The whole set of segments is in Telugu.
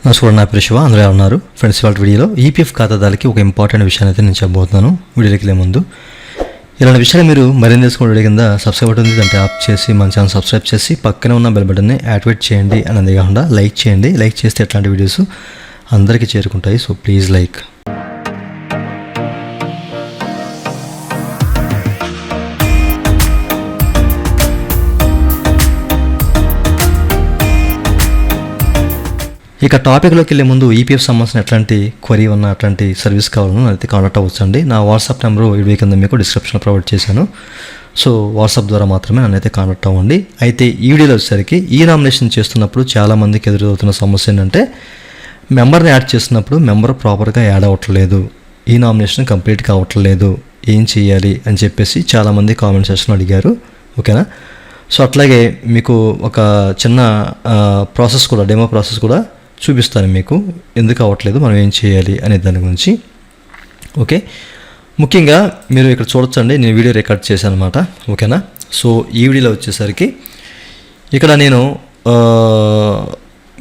నమస్కారం, నా పేరు శివ. అందరూ ఉన్నారు ఫ్రెండ్స్. వాళ్ళ వీడియోలో ఈపీఎఫ్ ఖాతాదారులకి ఒక ఇంపార్టెంట్ విషయాన్ని అయితే నేను చెప్పబోతున్నాను. వీడియోకి వెళ్ళే ముందు ఇలాంటి విషయాలు మీరు మరింత తెలుసుకునే వీడియో కింద సబ్స్క్రైబ్ బటన్ ఉంది, దాన్ని ఆప్ చేసి మన ఛానల్ సబ్స్క్రైబ్ చేసి పక్కనే ఉన్న బెల్ బటన్ని యాక్టివేట్ చేయండి. అనేది కాకుండా లైక్ చేయండి. లైక్ చేస్తే ఎట్లాంటి వీడియోస్ అందరికీ చేరుకుంటాయి. So please like. ఇక టాపిక్లోకి వెళ్ళే ముందు ఈపీఎఫ్ సంబంధించిన ఎట్లాంటి క్వరీ ఉన్న అట్లాంటి సర్వీస్ కావాలని అయితే కాంటాక్ట్ అవ్వచ్చు అండి. నా వాట్సాప్ నెంబరు వీడియో కింద మీకు డిస్క్రిప్షన్లో ప్రొవైడ్ చేశాను. సో వాట్సాప్ ద్వారా మాత్రమే నన్ను అయితే కాంటాక్ట్ అవ్వండి. అయితే ఈ వీడియోలో వచ్చేసరికి ఈ నామినేషన్ చేస్తున్నప్పుడు చాలామందికి ఎదురవుతున్న సమస్య ఏంటంటే మెంబర్ని యాడ్ చేస్తున్నప్పుడు మెంబర్ ప్రాపర్గా యాడ్ అవ్వట్లేదు, ఈ నామినేషన్ కంప్లీట్ కావట్లేదు, ఏం చేయాలి అని చెప్పేసి చాలామంది కామెంట్ సెక్షన్ అడిగారు. ఓకేనా? సో అట్లాగే మీకు ఒక చిన్న ప్రాసెస్ కూడా, డెమో ప్రాసెస్ కూడా చూపిస్తాను మీకు, ఎందుకు అవ్వట్లేదు, మనం ఏం చేయాలి అనే దాని గురించి. ఓకే, ముఖ్యంగా మీరు ఇక్కడ చూడొచ్చండి, నేను వీడియో రికార్డ్ చేశాను అనమాట. ఓకేనా? సో ఈ వీడియోలో వచ్చేసరికి ఇక్కడ నేను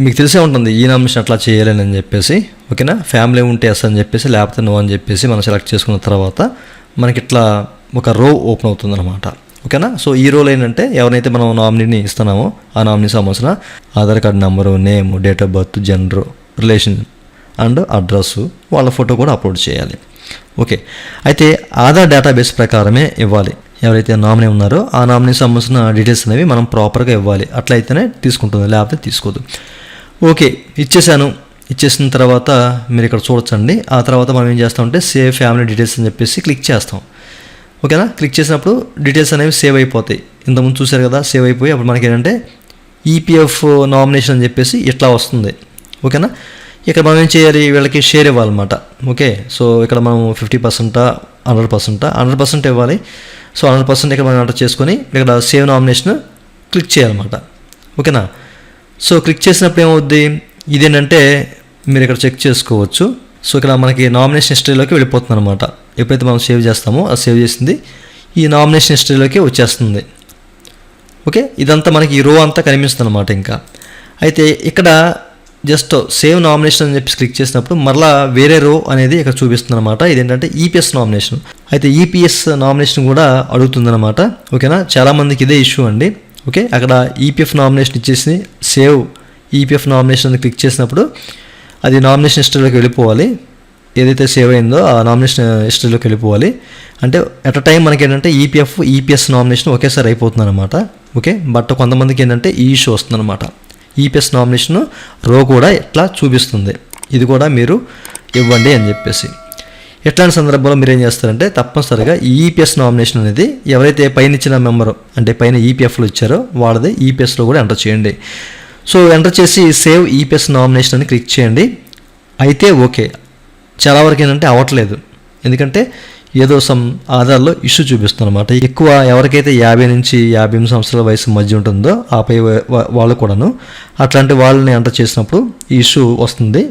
మీకు తెలిసే ఉంటుంది ఈ నామినేషన్ అట్లా చేయాలి అని చెప్పేసి. ఓకేనా? ఫ్యామిలీ ఉంటే ఎస్ అని చెప్పేసి, లేకపోతే నో అని చెప్పేసి మనం సెలెక్ట్ చేసుకున్న తర్వాత మనకి ఇట్లా ఒక రో ఓపెన్ అవుతుంది అనమాట. ఓకేనా? సో ఈ రోల్ ఏంటంటే ఎవరైతే మనం నామినీని ఇస్తున్నామో ఆ నామినీ సంబంధించిన Aadhaar card number, name, date of birth, gender, relation and address, వాళ్ళ ఫోటో కూడా అప్లోడ్ చేయాలి. ఓకే, అయితే ఆధార్ డేటాబేస్ ప్రకారమే ఇవ్వాలి. ఎవరైతే నామినీ ఉన్నారో ఆ నామినీ సంబంధించిన డీటెయిల్స్ అనేవి మనం ప్రాపర్గా ఇవ్వాలి. అట్లయితేనే తీసుకుంటుంది, లేకపోతే తీసుకోదు. ఓకే, ఇచ్చేసిన తర్వాత మీరు ఇక్కడ చూడొచ్చండి. ఆ తర్వాత మనం ఏం చేస్తామంటే సేవ్ ఫ్యామిలీ డీటెయిల్స్ అని చెప్పేసి క్లిక్ చేస్తాం. ఓకేనా? క్లిక్ చేసినప్పుడు డీటెయిల్స్ అనేవి సేవ్ అయిపోతాయి. ఇంతకుముందు చూశారు కదా, సేవ్ అయిపోయి అప్పుడు మనకి ఏంటంటే ఈపీఎఫ్ నామినేషన్ అని చెప్పేసి ఇట్లా వస్తుంది. ఓకేనా? ఇక్కడ మనం ఏం చేయాలి, వీళ్ళకి షేర్ ఇవ్వాలన్నమాట. ఓకే, సో ఇక్కడ మనం 50%, 100% ఇవ్వాలి. సో 100% ఇక్కడ మనం ఎంటర్ చేసుకొని ఇక్కడ సేవ్ నామినేషన్ క్లిక్ చేయాలన్నమాట. ఓకేనా? సో క్లిక్ చేసినప్పుడు ఏమవుద్ది, ఇదేంటంటే మీరు ఇక్కడ చెక్ చేసుకోవచ్చు. సో ఇక్కడ మనకి నామినేషన్ హిస్టరీలోకి వెళ్ళిపోతుంది అనమాట. ఎప్పుడైతే మనం సేవ్ చేస్తామో ఆ సేవ్ చేసింది ఈ నామినేషన్ హిస్టరీలోకి వచ్చేస్తుంది. ఓకే, ఇదంతా మనకి ఈ రో అంతా కనిపిస్తుంది అనమాట. ఇంకా అయితే ఇక్కడ జస్ట్ సేవ్ నామినేషన్ అని చెప్పి క్లిక్ చేసినప్పుడు మరలా వేరే రో అనేది ఇక్కడ చూపిస్తుంది అనమాట. ఇదేంటంటే ఈపీఎస్ నామినేషన్. అయితే ఈపీఎస్ నామినేషన్ కూడా అడుగుతుంది అనమాట. ఓకేనా? చాలామందికి ఇదే ఇష్యూ అండి. ఓకే, అక్కడ ఈపీఎఫ్ నామినేషన్ ఇచ్చేసి సేవ్ ఈపీఎఫ్ నామినేషన్ అని క్లిక్ చేసినప్పుడు అది నామినేషన్ హిస్టరీలోకి వెళ్ళిపోవాలి. ఏదైతే సేవ్ అయిందో ఆ నామినేషన్ హిస్టరీలోకి వెళ్ళిపోవాలి. అంటే అట్ అ టైం మనకి ఏంటంటే ఈపీఎస్ నామినేషన్ ఒకేసారి అయిపోతుంది అనమాట. ఓకే, బట్ కొంతమందికి ఏంటంటే ఈ ఇష్యూ వస్తుంది అనమాట. ఈపీఎస్ నామినేషన్ రో కూడా ఇట్లా చూపిస్తుంది. ఇది కూడా మీరు ఇవ్వండి అని చెప్పేసి. ఎట్లాంటి సందర్భంలో మీరు ఏం చేస్తారంటే తప్పనిసరిగా ఈపీఎస్ నామినేషన్ అనేది ఎవరైతే పైన ఇచ్చిన మెంబరు అంటే పైన ఈపీఎఫ్లో ఇచ్చారో వాళ్ళది ఈపీఎస్లో కూడా ఎంటర్ చేయండి. సో ఎంటర్ చేసి సేవ్ ఈపీఎస్ నామినేషన్ అని క్లిక్ చేయండి. అయితే ఓకే, చాలా వరకు ఏంటంటే అవ్వట్లేదు. ఎందుకంటే ఏదో సమ్ ఆధార్లో ఇష్యూ చూపిస్తుంది అనమాట. ఎక్కువ ఎవరికైతే 50 నుంచి 58 సంవత్సరాల వయసు మధ్య ఉంటుందో ఆ పై వాళ్ళు కూడాను అట్లాంటి వాళ్ళని ఎంటర్ చేసినప్పుడు ఈ ఇష్యూ వస్తుంది.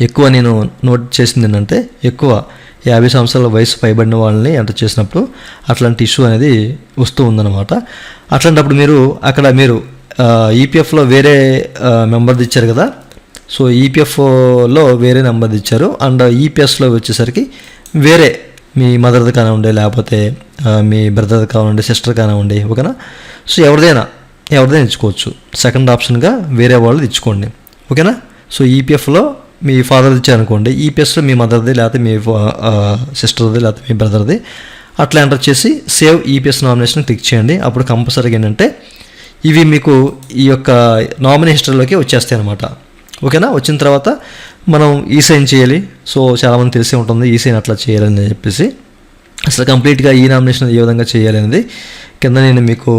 ఎక్కువ నేను నోట్ చేసింది ఏంటంటే ఎక్కువ 50 సంవత్సరాల వయసు పైబడిన వాళ్ళని ఎంటర్ చేసినప్పుడు అట్లాంటి ఇష్యూ అనేది వస్తూ ఉందన్నమాట. అట్లాంటప్పుడు మీరు ఈపీఎఫ్లో వేరే మెంబర్ది ఇచ్చారు కదా, సో ఈపీఎఫ్లో వేరే నెంబర్ది ఇచ్చారు అండ్ ఈపీఎస్లో వచ్చేసరికి వేరే మీ మదర్ది కానివ్వండి, లేకపోతే మీ బ్రదర్ది కానివ్వండి, సిస్టర్ కానివ్వండి. ఓకేనా? సో ఎవరిదైనా ఇచ్చుకోవచ్చు. సెకండ్ ఆప్షన్గా వేరే వాళ్ళది ఇచ్చుకోండి. ఓకేనా? సో ఈపీఎఫ్లో మీ ఫాదర్ది ఇచ్చారనుకోండి, ఈపీఎస్లో మీ మదర్ది, లేకపోతే మీ సిస్టర్ది, లేకపోతే మీ బ్రదర్ది అట్లా ఎంటర్ చేసి సేవ్ ఈపీఎస్ నామినేషన్ క్లిక్ చేయండి. అప్పుడు కంపల్సరీగా ఏంటంటే ఇవి మీకు ఈ యొక్క నామినీ హిస్టరీలోకి వచ్చేస్తాయి అనమాట. ఓకేనా? వచ్చిన తర్వాత మనం ఈ సైన్ చేయాలి. సో చాలామంది తెలిసే ఉంటుంది ఈ సైన్ అట్లా చేయాలని చెప్పేసి. అసలు కంప్లీట్గా ఈ నామినేషన్ ఏ విధంగా చేయాలి అనేది కింద నేను మీకు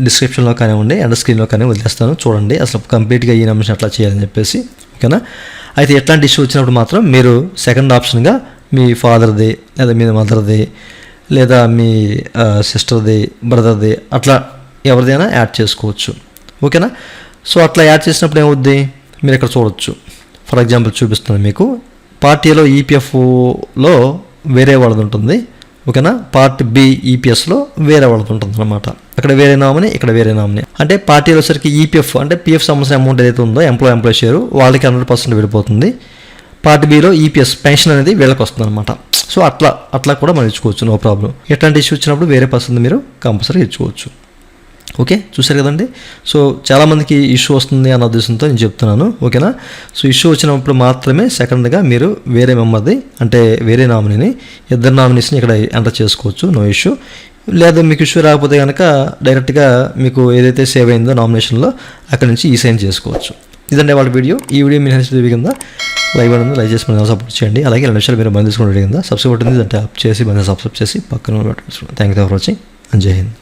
డిస్క్రిప్షన్లో కానివ్వండి అండ్ స్క్రీన్లో కానీ వదిలేస్తాను, చూడండి అసలు కంప్లీట్గా ఈ నామినేషన్ అట్లా చేయాలని చెప్పేసి. ఓకేనా? అయితే ఎట్లాంటి ఇష్యూ వచ్చినప్పుడు మాత్రం మీరు సెకండ్ ఆప్షన్గా మీ ఫాదర్ది లేదా మీ మదర్ది లేదా మీ సిస్టర్ది, బ్రదర్ది అట్లా ఎవరిదైనా యాడ్ చేసుకోవచ్చు. ఓకేనా? సో అట్లా యాడ్ చేసినప్పుడు ఏమవుద్ది మీరు ఇక్కడ చూడొచ్చు. ఫర్ ఎగ్జాంపుల్ చూపిస్తున్నాను మీకు. పార్ట్ ఏలో ఈపీఎఫ్లో వేరే వాళ్ళది ఉంటుంది. ఓకేనా? పార్ట్ బి ఈపీఎస్లో వేరే వాళ్ళది ఉంటుంది అనమాట. అక్కడ వేరే నామినీ, ఇక్కడ వేరే నామినీ. అంటే పార్టీలో వచ్చరికి ఈపీఎఫ్ అంటే పీఎఫ్ సంబంధించిన అమౌంట్ ఏదైతే ఉందో ఎంప్లాయ్ షేరు వాళ్ళకి 100% వెళ్ళిపోతుంది. పార్ట్ బిలో ఈపీఎస్ పెన్షన్ అనేది వీళ్ళకి వస్తుంది అనమాట. సో అట్లా కూడా మనం ఇచ్చుకోవచ్చు, నో ప్రాబ్లం. ఎట్లాంటి ఇష్యూ వచ్చినప్పుడు వేరే పర్సన్ మీరు కంపల్సరీ ఇచ్చుకోవచ్చు. ఓకే, చూసారు కదండి. సో చాలామందికి ఇష్యూ వస్తుంది అన్న ఉద్దేశంతో నేను చెప్తున్నాను. ఓకేనా. సో ఇష్యూ వచ్చినప్పుడు మాత్రమే సెకండ్గా మీరు వేరే మెంబర్ది అంటే వేరే నామినీని, ఇద్దరు నామినీస్ని ఇక్కడ ఎంటర్ చేసుకోవచ్చు, నో ఇష్యూ. లేదా మీకు ఇష్యూ రాకపోతే కనుక డైరెక్ట్గా మీకు ఏదైతే సేవ్ అయిందో నామినేషన్లో అక్కడ నుంచి ఈ సైన్ చేసుకోవచ్చు. ఇదండి వాళ్ళ వీడియో. ఈ వీడియో మీరు హెల్ప్ కింద లైవ్ అనేది లైక్ చేసి మనం సపోర్ట్ చేయండి. అలాగే 2 నిమిషాలు మీరు బంద్ తీసుకుంటే కింద సబ్స్క్రైబ్ ఉంటుంది, దాన్ని ట్యాప్ చేసి బంద్ సబ్స్క్రైబ్ చేసి పక్కన పెట్టుకోవచ్చు. Thank you for watching. జై హింద్.